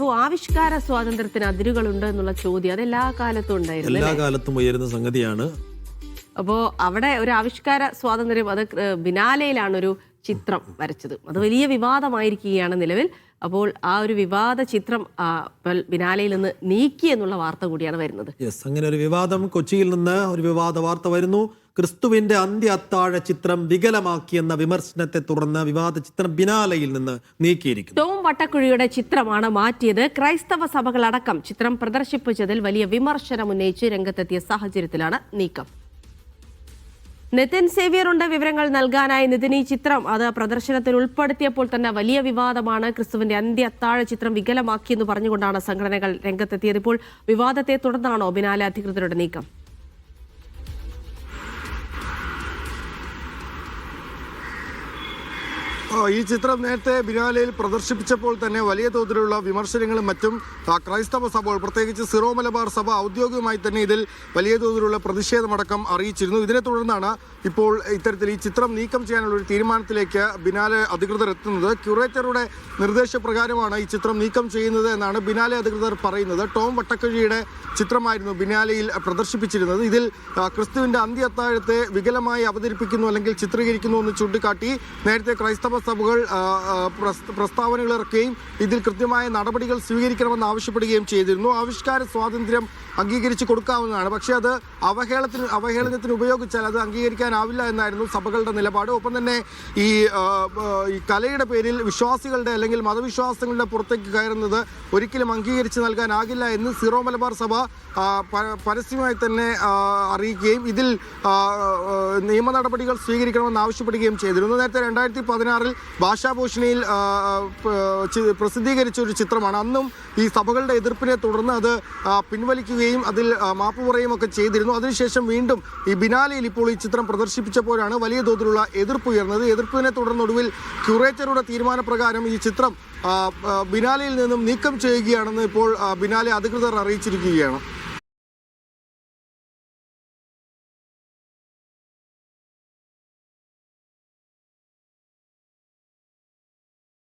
ആവിഷ്കാര സ്വാതന്ത്ര്യത്തിന് അതിരുകളുണ്ട് എന്നുള്ള ചോദ്യം അത് എല്ലാ കാലത്തും ഉണ്ടായിരുന്നു. എല്ലാ കാലത്തും ഉയരുന്ന സംഗതിയാണ്. അപ്പോൾ അവിടെ ഒരു ആവിഷ്കാര സ്വാതന്ത്ര്യം, അത് ബിനാലയിലാണ് ഒരു ചിത്രം വരച്ചത്. അത് വലിയ വിവാദമായിരിക്കുകയാണ് നിലവിൽ. അപ്പോൾ ആ ഒരു വിവാദ ചിത്രം ബിനാലയിൽ നിന്ന് നീക്കി എന്നുള്ള വാർത്ത കൂടിയാണ് വരുന്നത്. അങ്ങനെ ഒരു വിവാദം കൊച്ചിയിൽ നിന്ന് ഒരു വിവാദ വാർത്ത വരുന്നു. ക്രിസ്തുവിന്റെ അന്ത്യ അത്താഴ ചിത്രം വികലമാക്കിയെന്ന വിമർശനത്തെ തുടർന്ന് വിവാദ ചിത്രം ബിനാലയിൽ നിന്ന് നീക്കിയിരിക്കുന്നു. ടോം വട്ടക്കുഴിയുടെ ചിത്രമാണ് മാറ്റിയത്. ക്രൈസ്തവ സഭകളടക്കം ചിത്രം പ്രദർശിപ്പിച്ചതിൽ വലിയ വിമർശനം ഉന്നയിച്ച് രംഗത്തെത്തിയ സാഹചര്യത്തിലാണ് നീക്കം. നിതിൻ സേവ്യറുണ്ട് വിവരങ്ങൾ നൽകാനായി. നിതിൻ, ഈ ചിത്രം അത് പ്രദർശനത്തിൽ ഉൾപ്പെടുത്തിയപ്പോൾ തന്നെ വലിയ വിവാദമാണ്. ക്രിസ്തുവിന്റെ അന്ത്യ അത്താഴ ചിത്രം വികലമാക്കിയെന്ന് പറഞ്ഞുകൊണ്ടാണ് സംഘടനകൾ രംഗത്തെത്തിയത്. ഇപ്പോൾ വിവാദത്തെ തുടർന്നാണോ ബിനാലെ അധികൃതരുടെ നീക്കം? ഈ ചിത്രം നേരത്തെ ബിനാലയിൽ പ്രദർശിപ്പിച്ചപ്പോൾ തന്നെ വലിയ തോതിലുള്ള വിമർശനങ്ങളും മറ്റും ക്രൈസ്തവ സഭകൾ, പ്രത്യേകിച്ച് സിറോ മലബാർ സഭ ഔദ്യോഗികമായി തന്നെ ഇതിൽ വലിയ തോതിലുള്ള പ്രതിഷേധമടക്കം അറിയിച്ചിരുന്നു. ഇതിനെ തുടർന്നാണ് ഇപ്പോൾ ഇത്തരത്തിൽ ഈ ചിത്രം നീക്കം ചെയ്യാനുള്ള ഒരു തീരുമാനത്തിലേക്ക് ബിനാലെ അധികൃതർ എത്തുന്നത്. ക്യൂറേറ്ററുടെ നിർദ്ദേശപ്രകാരമാണ് ഈ ചിത്രം നീക്കം ചെയ്യുന്നത് എന്നാണ് ബിനാലെ അധികൃതർ പറയുന്നത്. ടോം വട്ടക്കുഴിയുടെ ചിത്രമായിരുന്നു ബിനാലയിൽ പ്രദർശിപ്പിച്ചിരുന്നത്. ഇതിൽ ക്രിസ്തുവിന്റെ അന്ത്യ അത്താഴത്തെ വികലമായി അവതരിപ്പിക്കുന്നു അല്ലെങ്കിൽ ചിത്രീകരിക്കുന്നു എന്ന് ചൂണ്ടിക്കാട്ടി നേരത്തെ ക്രൈസ്തവ സഭകൾ പ്രസ്താവനകൾ ഇറക്കുകയും ഇതിൽ കൃത്യമായ നടപടികൾ സ്വീകരിക്കണമെന്ന് ആവശ്യപ്പെടുകയും ചെയ്തിരുന്നു. ആവിഷ്കാര സ്വാതന്ത്ര്യം അംഗീകരിച്ച് കൊടുക്കാവുന്നതാണ്, പക്ഷേ അത് അവഹേളനത്തിന് ഉപയോഗിച്ചാൽ അത് അംഗീകരിക്കാനാവില്ല എന്നായിരുന്നു സഭകളുടെ നിലപാട്. ഒപ്പം തന്നെ ഈ കലയുടെ പേരിൽ വിശ്വാസികളുടെ അല്ലെങ്കിൽ മതവിശ്വാസങ്ങളുടെ പുറത്തേക്ക് കയറുന്നത് ഒരിക്കലും അംഗീകരിച്ച് നൽകാനാകില്ല എന്ന് സിറോ മലബാർ സഭ പരസ്യമായി തന്നെ അറിയിക്കുകയും ഇതിൽ നിയമ നടപടികൾ സ്വീകരിക്കണമെന്ന് ആവശ്യപ്പെടുകയും ചെയ്തിരുന്നു. നേരത്തെ 2016 ഭാഷാഭൂഷണിയിൽ പ്രസിദ്ധീകരിച്ച ഒരു ചിത്രമാണ്. അന്നും ഈ സഭകളുടെ എതിർപ്പിനെ തുടർന്ന് അത് പിൻവലിക്കുകയും അതിൽ മാപ്പ് പറയുകയും ഒക്കെ ചെയ്തിരുന്നു. അതിനുശേഷം വീണ്ടും ഈ ബിനാലയിൽ ഇപ്പോൾ ഈ ചിത്രം പ്രദർശിപ്പിച്ചപ്പോഴാണ് വലിയ തോതിലുള്ള എതിർപ്പ് ഉയർന്നത്. എതിർപ്പിനെ തുടർന്നൊടുവിൽ ക്യൂറേറ്ററുടെ തീരുമാനപ്രകാരം ഈ ചിത്രം ബിനാലയിൽ നിന്നും നീക്കം ചെയ്യുകയാണെന്ന് ഇപ്പോൾ ബിനാലെ അധികൃതർ അറിയിച്ചിരിക്കുകയാണ്.